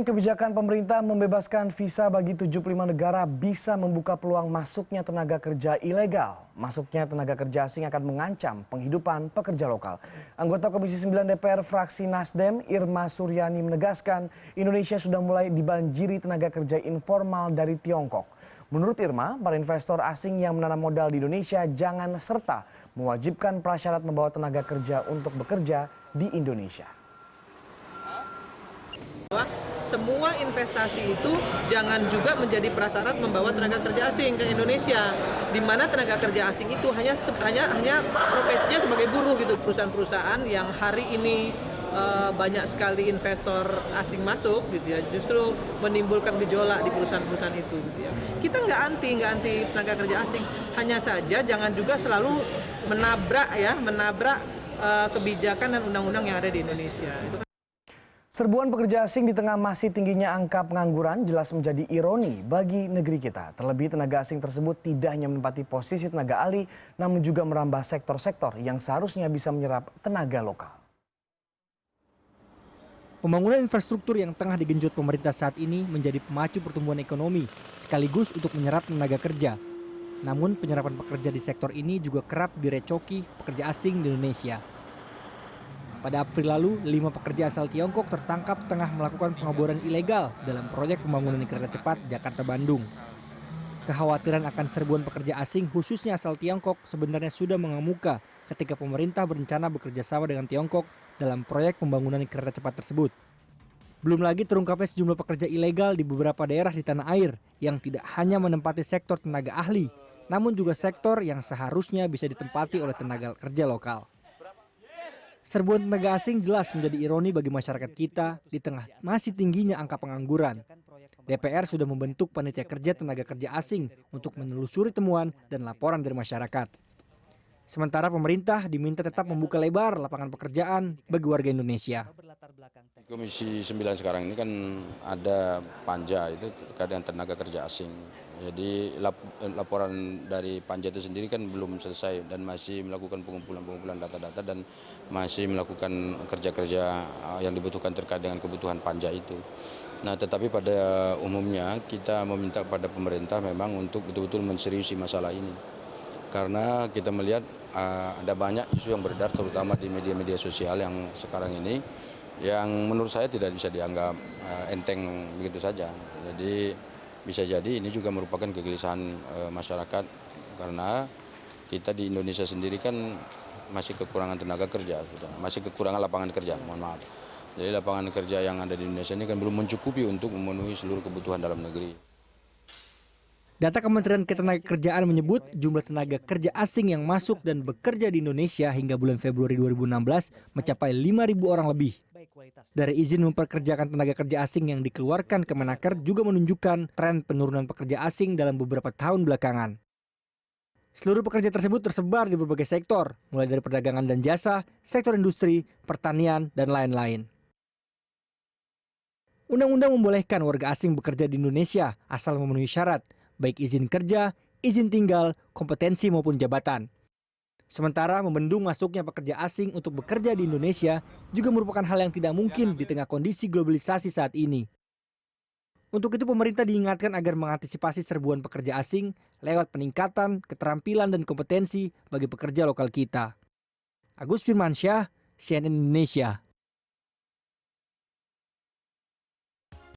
Kebijakan pemerintah membebaskan visa bagi 75 negara bisa membuka peluang masuknya tenaga kerja ilegal. Masuknya tenaga kerja asing akan mengancam penghidupan pekerja lokal. Anggota Komisi 9 DPR fraksi Nasdem, Irma Suryani menegaskan Indonesia sudah mulai dibanjiri tenaga kerja informal dari Tiongkok. Menurut Irma, para investor asing yang menanam modal di Indonesia jangan serta mewajibkan prasyarat membawa tenaga kerja untuk bekerja di Indonesia. Semua investasi itu jangan juga menjadi prasyarat membawa tenaga kerja asing ke Indonesia, di mana tenaga kerja asing itu hanya profesinya sebagai buruh gitu. Perusahaan-perusahaan yang hari ini banyak sekali investor asing masuk gitu ya, justru menimbulkan gejolak di perusahaan-perusahaan itu gitu ya. Kita nggak anti tenaga kerja asing, hanya saja jangan juga selalu menabrak kebijakan dan undang-undang yang ada di Indonesia. Serbuan pekerja asing di tengah masih tingginya angka pengangguran jelas menjadi ironi bagi negeri kita. Terlebih tenaga asing tersebut tidak hanya menempati posisi tenaga ahli, namun juga merambah sektor-sektor yang seharusnya bisa menyerap tenaga lokal. Pembangunan infrastruktur yang tengah digenjot pemerintah saat ini menjadi pemacu pertumbuhan ekonomi, sekaligus untuk menyerap tenaga kerja. Namun penyerapan pekerja di sektor ini juga kerap direcoki pekerja asing di Indonesia. Pada April lalu, 5 pekerja asal Tiongkok tertangkap tengah melakukan pengeboran ilegal dalam proyek pembangunan kereta cepat Jakarta-Bandung. Kekhawatiran akan serbuan pekerja asing khususnya asal Tiongkok sebenarnya sudah mengemuka ketika pemerintah berencana bekerja sama dengan Tiongkok dalam proyek pembangunan kereta cepat tersebut. Belum lagi terungkapnya sejumlah pekerja ilegal di beberapa daerah di tanah air yang tidak hanya menempati sektor tenaga ahli, namun juga sektor yang seharusnya bisa ditempati oleh tenaga kerja lokal. Serbuan tenaga asing jelas menjadi ironi bagi masyarakat kita di tengah masih tingginya angka pengangguran. DPR sudah membentuk panitia kerja tenaga kerja asing untuk menelusuri temuan dan laporan dari masyarakat. Sementara pemerintah diminta tetap membuka lebar lapangan pekerjaan bagi warga Indonesia. Komisi 9 sekarang ini kan ada panja itu terkait dengan tenaga kerja asing. Jadi laporan dari panja itu sendiri kan belum selesai dan masih melakukan pengumpulan data-data dan masih melakukan kerja-kerja yang dibutuhkan terkait dengan kebutuhan panja itu. Nah, tetapi pada umumnya kita meminta pada pemerintah memang untuk betul-betul menseriusi masalah ini. Karena kita melihat ada banyak isu yang beredar terutama di media-media sosial yang sekarang ini yang menurut saya tidak bisa dianggap enteng begitu saja. Jadi bisa jadi ini juga merupakan kegelisahan masyarakat karena kita di Indonesia sendiri kan masih kekurangan tenaga kerja, masih kekurangan lapangan kerja, mohon maaf. Jadi lapangan kerja yang ada di Indonesia ini kan belum mencukupi untuk memenuhi seluruh kebutuhan dalam negeri. Data Kementerian Ketenagakerjaan menyebut jumlah tenaga kerja asing yang masuk dan bekerja di Indonesia hingga bulan Februari 2016 mencapai 5.000 orang lebih. Dari izin memperkerjakan tenaga kerja asing yang dikeluarkan Kemenaker juga menunjukkan tren penurunan pekerja asing dalam beberapa tahun belakangan. Seluruh pekerja tersebut tersebar di berbagai sektor, mulai dari perdagangan dan jasa, sektor industri, pertanian, dan lain-lain. Undang-undang membolehkan warga asing bekerja di Indonesia asal memenuhi syarat, baik izin kerja, izin tinggal, kompetensi maupun jabatan. Sementara membendung masuknya pekerja asing untuk bekerja di Indonesia juga merupakan hal yang tidak mungkin di tengah kondisi globalisasi saat ini. Untuk itu pemerintah diingatkan agar mengantisipasi serbuan pekerja asing lewat peningkatan keterampilan dan kompetensi bagi pekerja lokal kita. Agus Firmansyah, CNN Indonesia.